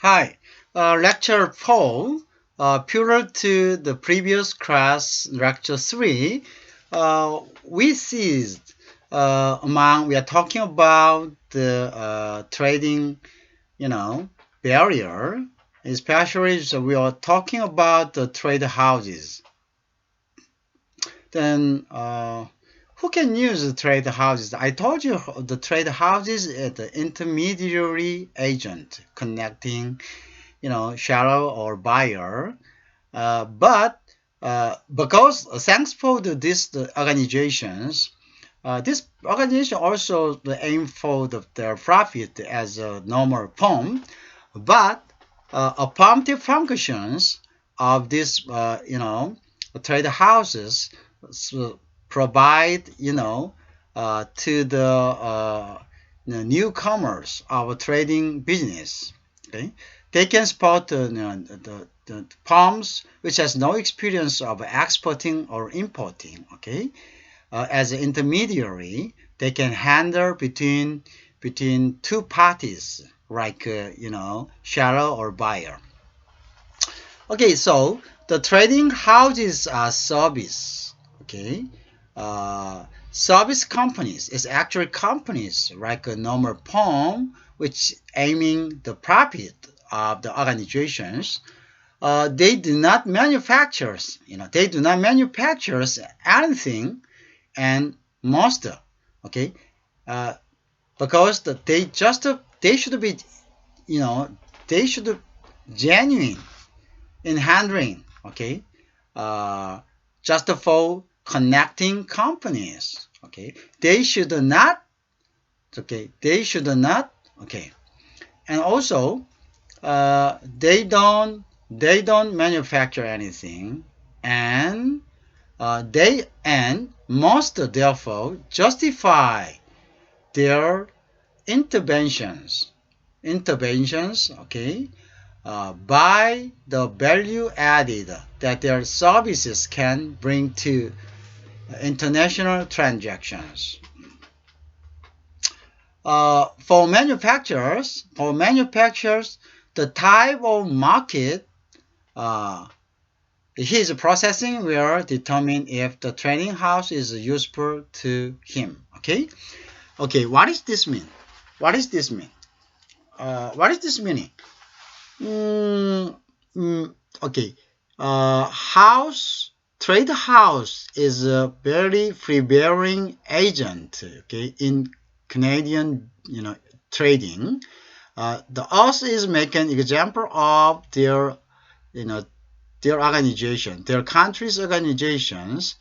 Hi, lecture 4, parallel to the previous class, lecture 3, we are talking about the trading, barrier, especially so we are talking about the trade houses. Then, who can use the trade houses? I told you the trade houses is the intermediary agent connecting seller or buyer. But because thanks for the organizations, this organization also aim for their profit as a normal firm, but affirmative functions of this, trade houses provide, to the newcomers of a trading business. Okay, they can support the firms which has no experience of exporting or importing. Okay, as an intermediary, they can handle between two parties, like seller or buyer. Okay, so the trading houses are service. Okay, service companies is actually companies like a normal firm which aiming the profit of the organizations. They do not manufacture, they do not manufacture anything and most, okay, uh, because they should be, you know, they should genuine in handling, okay, uh, just for connecting companies, okay, they should not, okay, and also they don't manufacture anything, and they and must therefore justify their interventions, okay, by the value added that their services can bring to international transactions. For manufacturers, the type of market his processing will determine if the trading house is useful to him. Okay. Okay. What does this mean? What does this mean? What is this meaning? Mm, okay. Trade house is a very free-bearing agent. Okay, in Canadian, trading. The us is making example of you know, their organization, their country's organizations.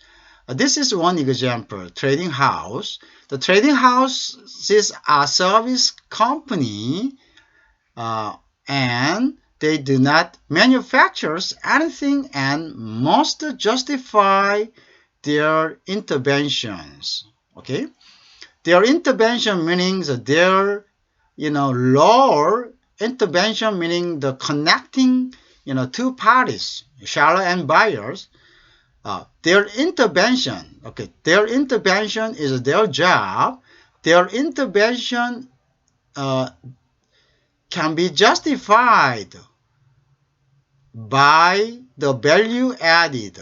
This is one example. Trading house. The trading house is a service company, uh, and they do not manufacture anything and must justify their interventions. Okay, their intervention meaning their law intervention meaning the connecting two parties, seller and buyers. Their intervention is their job. Their intervention uh, can be justified by the value added,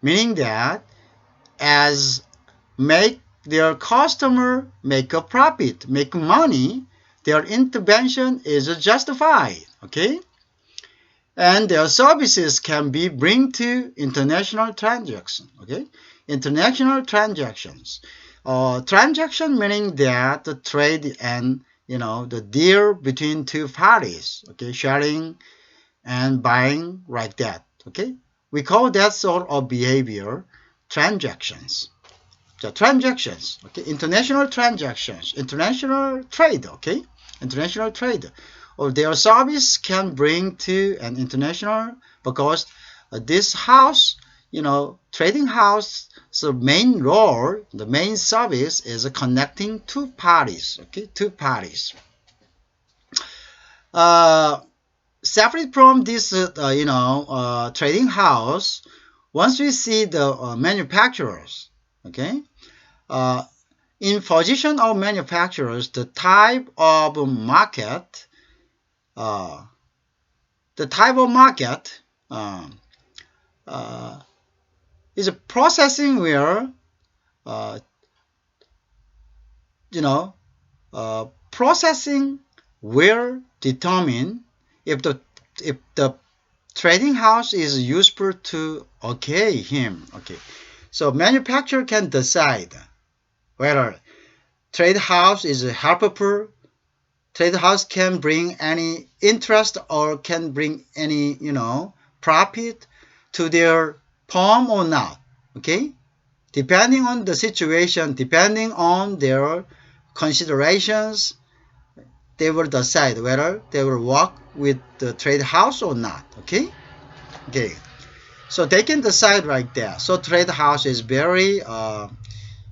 meaning that as make their customer make a profit, make money, their intervention is justified. Okay, and their services can be bring to international transactions. Okay, international transactions. Transaction meaning that the trade and the deal between two parties. Okay, sharing and buying like that. Okay, we call that sort of behavior transactions. The transactions. Okay, international transactions, international trade. Okay, international trade. Or their service can bring to an international because this house, trading house, so main role, the main service is connecting two parties. Okay, two parties. Uh, Separate from this, trading house, once we see the manufacturers, okay, uh, in position of manufacturers, the type of market uh, the type of market uh, is a processing where uh, you know processing will determine if the trading house is useful to him. So manufacturer can decide whether trade house is helpful. Trade house can bring any interest or can bring any profit to their firm or not. Depending on the situation, depending on their considerations, they will decide whether they will work with the trade house or not. Okay. So they can decide like that. So trade house is very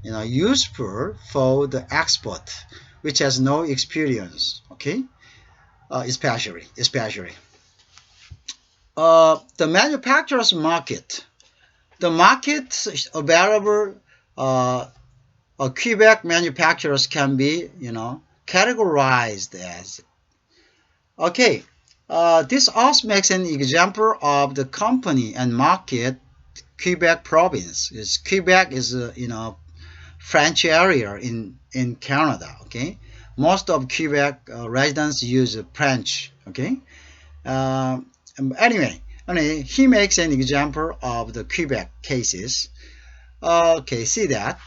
useful for the expert which has no experience. Especially the manufacturer's market. The market available Quebec manufacturers can be categorized as. This also makes an example of the company and market Quebec province. Quebec is French area in Canada. Most of Quebec residents use French. Uh, anyway, he makes an example of the Quebec cases. See that.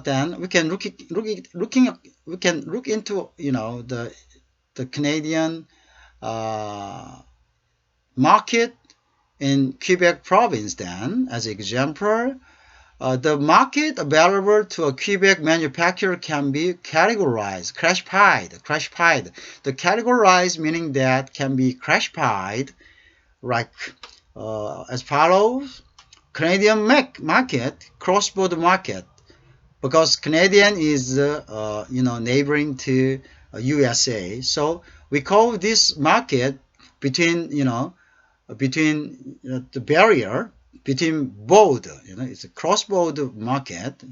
Then we can we can look into the Canadian market in Quebec province. Then, as an example, the market available to a Quebec manufacturer can be categorized, classified. The categorized meaning that can be classified like as follows: Canadian market, cross-border market, because Canadian is neighboring to USA, so we call this market between the barrier between both. It's a cross-border market.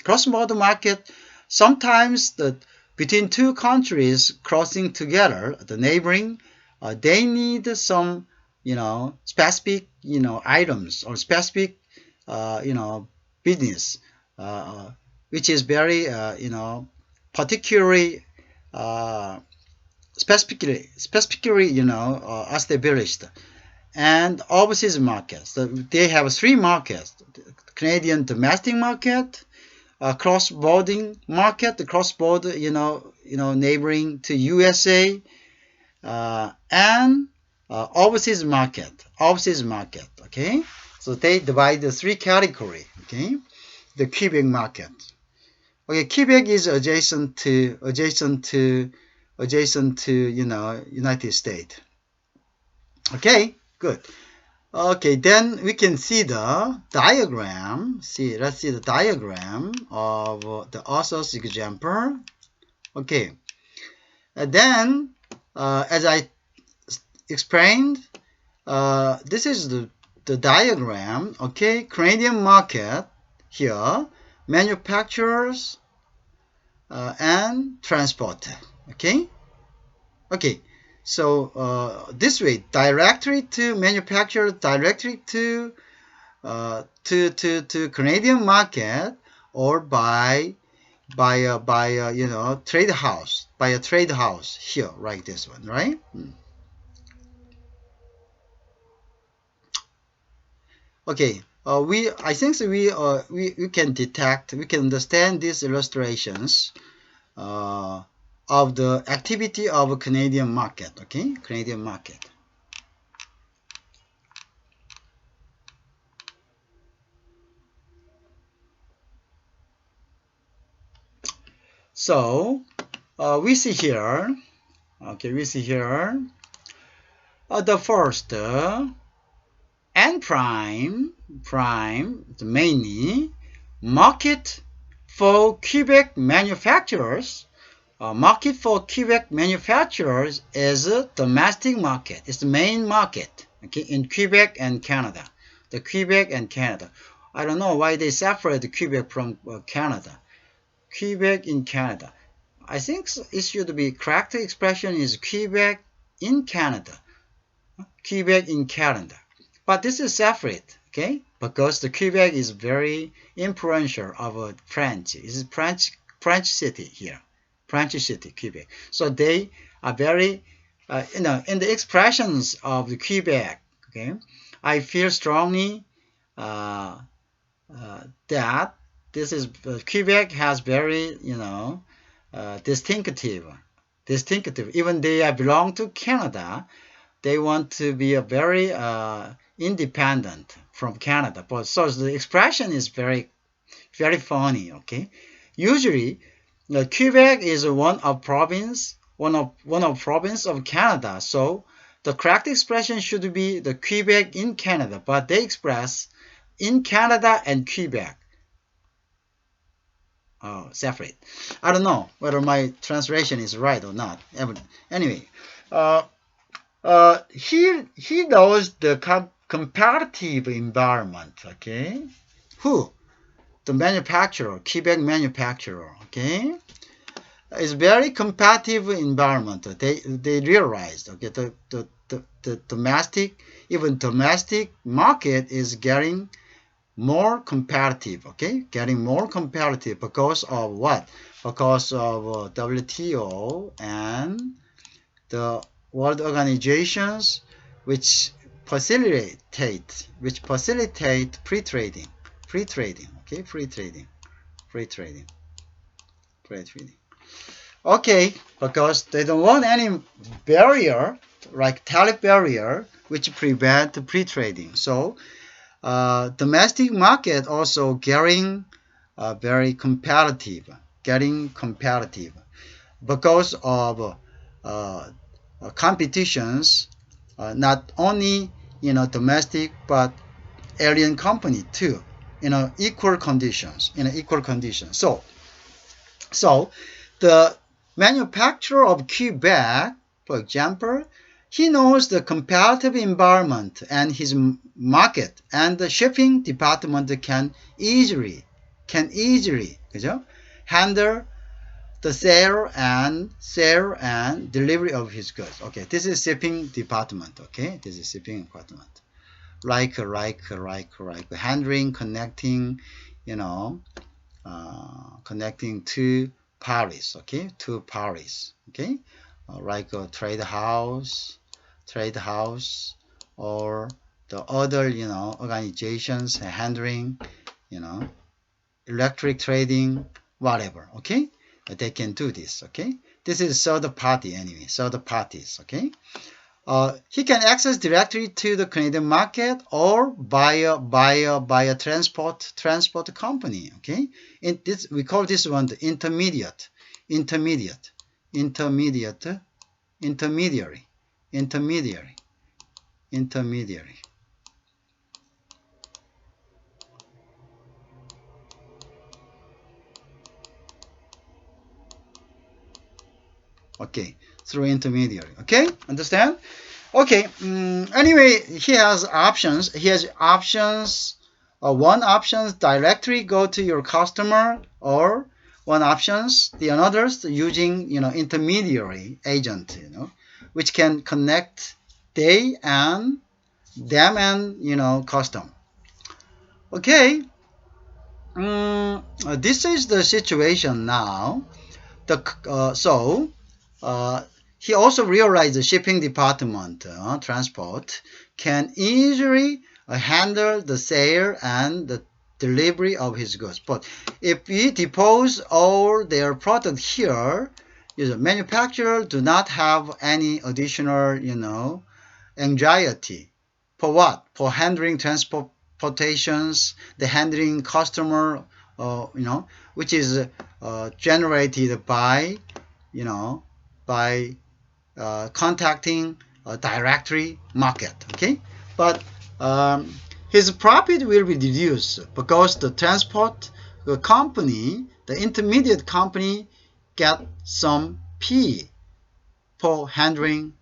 Cross-border market, sometimes between two countries crossing together, the neighboring, they need some specific items or specific business, which is very particularly specifically established. And overseas markets, so they have three markets: Canadian domestic market, cross-border market, the cross-border neighboring to USA, and overseas market. So they divide the three categories. The Quebec market. Quebec is adjacent to United States. Good. Then we can see the diagram. Let's see the diagram of the author's example. And then, as I explained, this is the diagram. Canadian market here, manufacturers and transport. So this way, directly to manufacturer, directly to Canadian market, or by trade house, by a trade house here, like this one, right? I think so we can detect, we can understand these illustrations of the activity of a Canadian market. Canadian market. So we see here. We see here the first N prime, the mainly market for Quebec manufacturers. Market for Quebec manufacturers is a domestic market. It's the main market, in Quebec and Canada. The Quebec and Canada. I don't know why they separate Quebec from Canada. Quebec in Canada. I think it should be correct expression is Quebec in Canada. Quebec in Canada. But this is separate, okay? Because the Quebec is very influential of French. It's French city here. French city, Quebec. So they are very, in the expressions of the Quebec, okay? I feel strongly uh, that this is Quebec has very, distinctive. Even they belong to Canada, they want to be a very independent from Canada. But so the expression is very, very funny. Okay, usually Quebec is one of province of Canada. So the correct expression should be the Quebec in Canada, but they express in Canada and Quebec. Oh, separate. I don't know whether my translation is right or not. Anyway, uh, he knows the comparative environment. Okay, who? The manufacturer, Quebec manufacturer. Okay, it's very competitive environment. They realized. Okay, the domestic market is getting more competitive. Okay, getting more competitive because of what? Because of WTO and the world organizations which facilitate free trading. Okay, free trading, free trading. Okay, because they don't want any barrier like tariff barrier which prevent free trading. So domestic market also getting competitive because of competitions, not only domestic but alien company too, equal conditions. So the manufacturer of Quebec, for example, he knows the competitive environment and his market, and the shipping department can easily 그죠? handle the sale and delivery of his goods. Okay, this is shipping department. Okay, this is shipping department. Like handling, connecting, connecting to Paris. Okay, to Paris. Okay, like a trade house, or the other organizations handling electric trading, whatever. Okay, they can do this. Okay, this is third party anyway. Third parties. Okay. He can access directly to the Canadian market or via transport company. Okay, we call this one the intermediary. Okay, through intermediary. Okay, understand? Okay. Anyway, he has options. One options directly go to your customer, or one options the others using intermediary agent, which can connect them and custom. Okay. This is the situation now. Uh, he also realized the shipping department, transport, can easily handle the sale and the delivery of his goods. But if we depose all their product here, the manufacturer do not have any additional, anxiety. For what? For handling transportations, the handling customer, which is generated by by contacting a directory market. Okay, but his profit will be reduced because the transport company, the intermediate company, get some fee for handling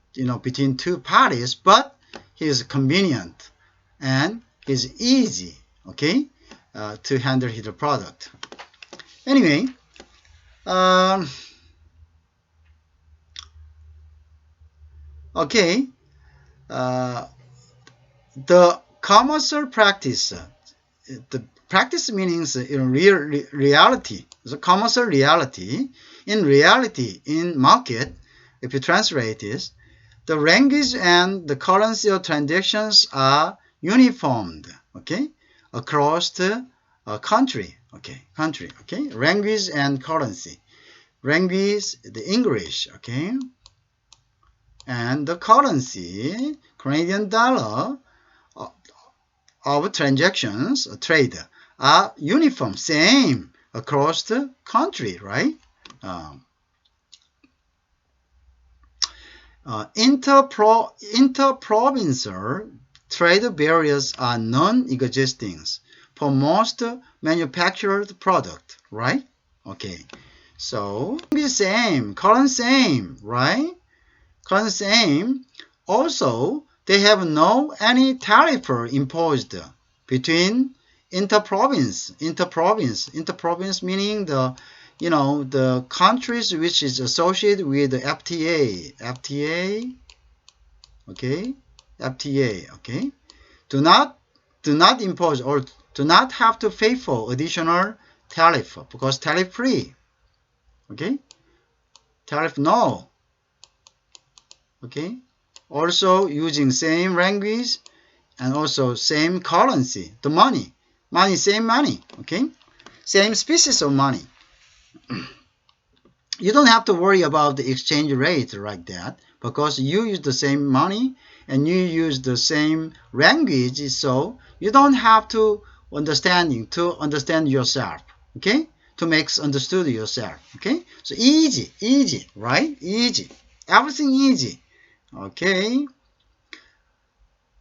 between two parties, but he's convenient and is easy. Okay, to handle his product. Anyway. Okay, uh, the commercial practice, the practice means in reality, the commercial reality. In reality, in market, if you translate this, the language and the currency of transactions are uniformed, okay, across the country, okay, language and currency. Language, the English, okay, and the currency, Canadian dollar, of transactions, trade, are uniform, same across the country, right? Um, Interprovincial trade barriers are non-existing for most manufactured product, right? Okay, so same, current same, right? Current same. Also, they have no any tariff imposed between interprovince meaning the the countries which is associated with the okay, FTA, okay, do not impose or do not have to pay for additional tariff because tariff free, okay, tariff no, okay, also using same language and also same currency, the money, same money, okay, same species of money. You don't have to worry about the exchange rate like that because you use the same money and you use the same language, so you don't have to understand yourself, okay, to make understood yourself, okay, so easy, right? Easy, everything easy, okay.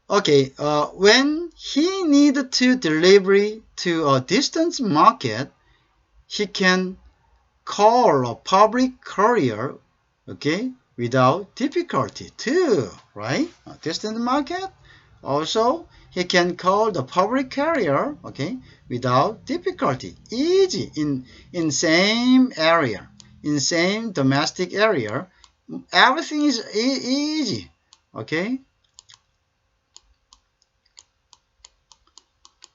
Okay, when he needed to deliver to a distant market, he can call a public courier, okay, without difficulty too, right? A distant market, also he can call the public carrier, okay, without difficulty, easy, in same area, in same domestic area, everything is easy, okay.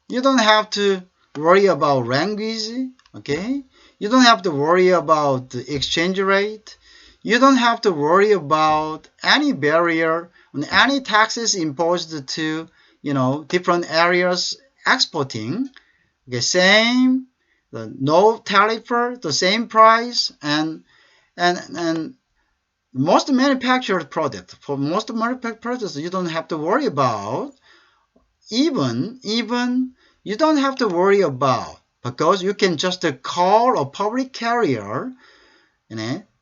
You don't have to worry about language, okay? You don't have to worry about the exchange rate. You don't have to worry about any barrier and any taxes imposed to, different areas exporting. Okay, same, no tariff, the same price, and most manufactured products. For most manufactured products, you don't have to worry about even you don't have to worry about because you can just call a public carrier,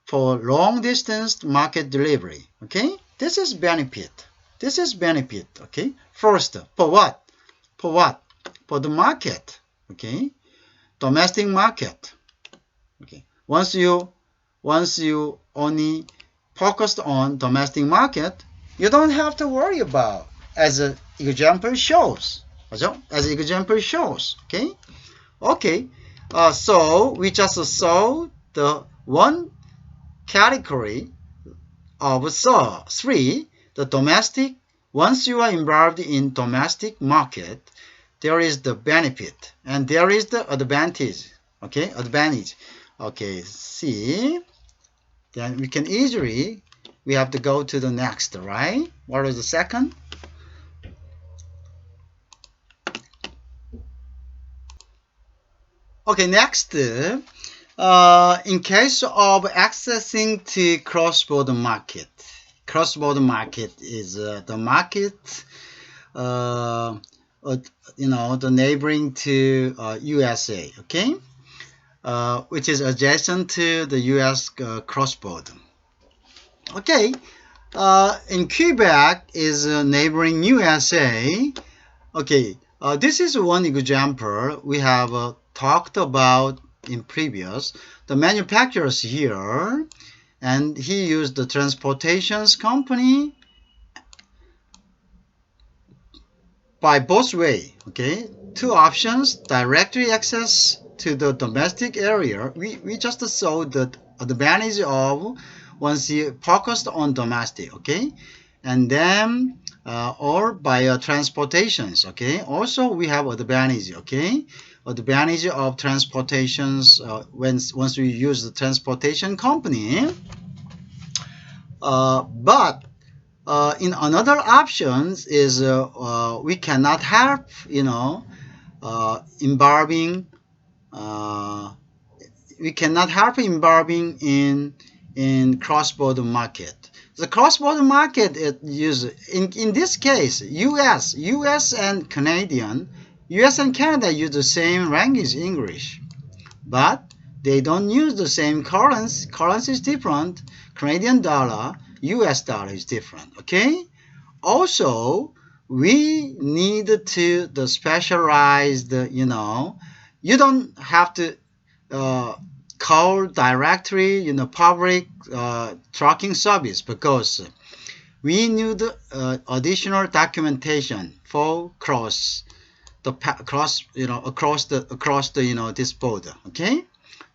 for long distance market delivery, okay. This is benefit, okay. First, for what for the market, okay, domestic market, okay. Once you only focused on domestic market, you don't have to worry about, as an example shows. Okay? Okay. So we just saw the one category of three, the domestic. Once you are involved in domestic market, there is the benefit and there is the advantage. Okay, advantage. Okay, see, then we have to go to the next, right? What is the second? Okay, next, in case of accessing to cross-border market. Cross-border market is the market, the neighboring to USA, okay? Which is adjacent to the US cross-border. Okay, in Quebec is neighboring USA. Okay, this is one example we have talked about in previous. The manufacturers here, and he used the transportations company by both way. Okay, two options: directly access to the domestic area. We just saw the advantage of once you focused on domestic. Okay, and then or by transportations. Okay, also we have advantage. Okay, advantage of transportations once we use the transportation company. But in another options is we cannot help involving uh, we cannot help involving in cross-border market. The cross-border market it use in this case US and Canadian US and Canada use the same language English, but they don't use the same currency. Currency is different. Canadian dollar, US dollar is different. Okay. Also, we need to the specialized. You don't have to uh, call directly public tracking service because we need additional documentation for cross the cross across the this border. Okay,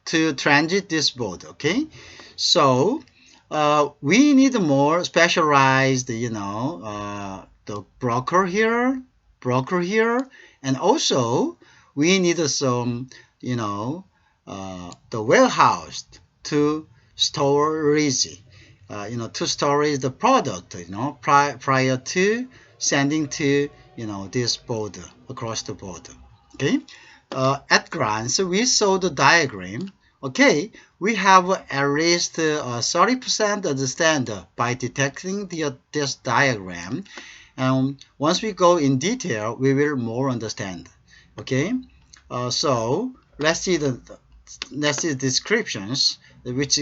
to transit this border. Okay, so we need more specialized the broker here, and also we need some the warehouse to storage to storage the product prior to sending to this border across the border. Okay, at glance we saw the diagram. Okay, we have at least 30% understand by detecting this diagram, and once we go in detail we will more understand. Okay, so let's see the descriptions which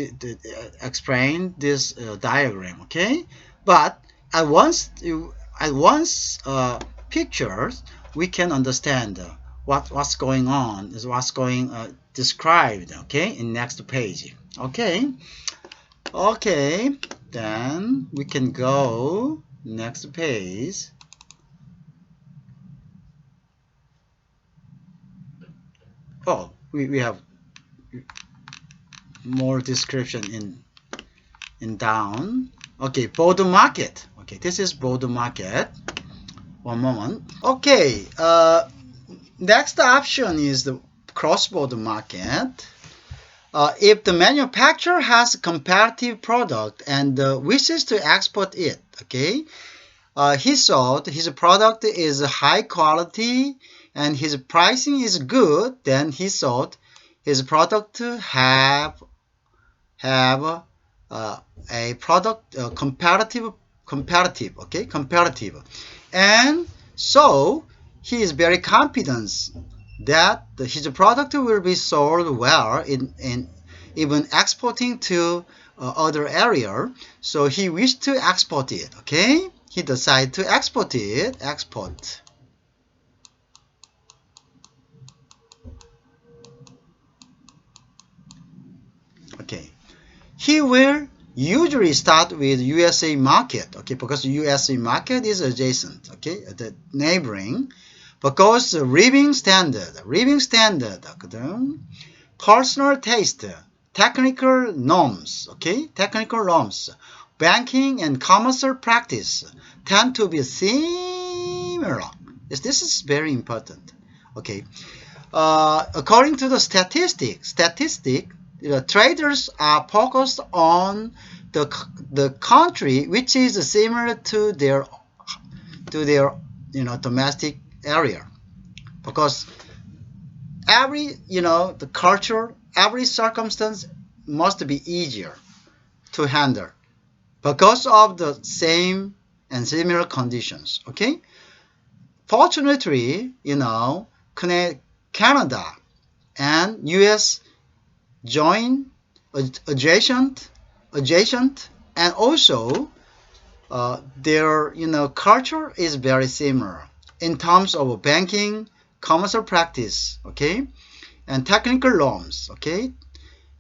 explain this diagram. Okay, but at once pictures we can understand what's going on is what's going described. Okay, in next page. Okay, then we can go next page. Oh, we have more description in down. Okay, border market. Okay, this is border market. One moment. Okay, next option is the cross-border market. If the manufacturer has a competitive product and wishes to export it, okay, he thought his product is high quality and his pricing is good, then he thought his product have a product comparative, and so he is very confident that his product will be sold well in even exporting to other area. So he wished to export it. Okay, he decided to export it. Export. Okay, he will usually start with USA market. Okay, because USA market is adjacent. Okay, the neighboring. Because living standard, personal taste, technical norms, okay, technical norms, banking and commercial practice tend to be similar. Yes, this is very important. Okay, according to the statistic, traders are focused on the country which is similar to their domestic area, because every the culture, every circumstance must be easier to handle because of the same and similar conditions. Okay, fortunately Canada and US join adjacent, and also their culture is very similar in terms of banking, commercial practice, okay, and technical norms, okay,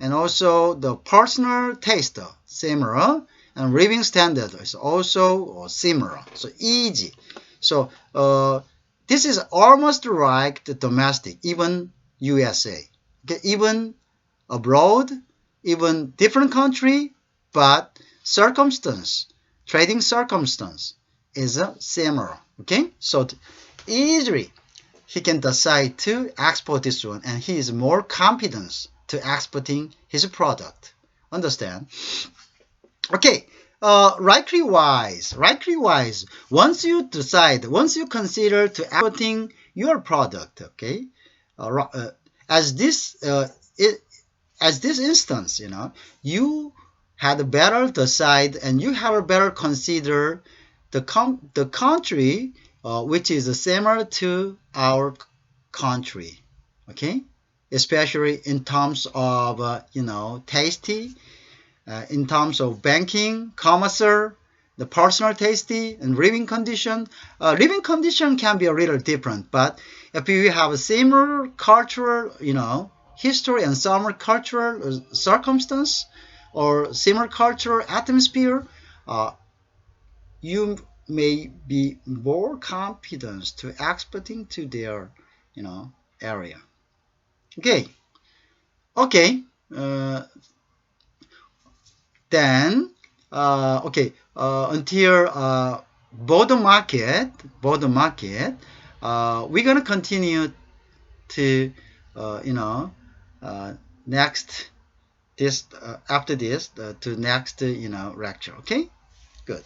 and also the personal taste similar, and living standard is also similar, so easy. So this is almost like the domestic, even USA, okay, even abroad, even different country, but circumstance trading circumstance is similar. Okay, so easily he can decide to export this one, and he is more confident to exporting his product. Understand? Okay. Likely wise, once you decide, once you consider to exporting your product, okay, as this as this instance, you had better decide and you have better consider the country which is similar to our country, okay, especially in terms of tasty, in terms of banking, commerce, the personal tasty and living condition. Living condition can be a little different, but if you have a similar cultural, history and similar cultural circumstance or similar cultural atmosphere, uh, you may be more confident to exporting to their, area. Okay, okay. Then okay, until border market, we're gonna continue to uh, next this after this to next lecture. Okay, good.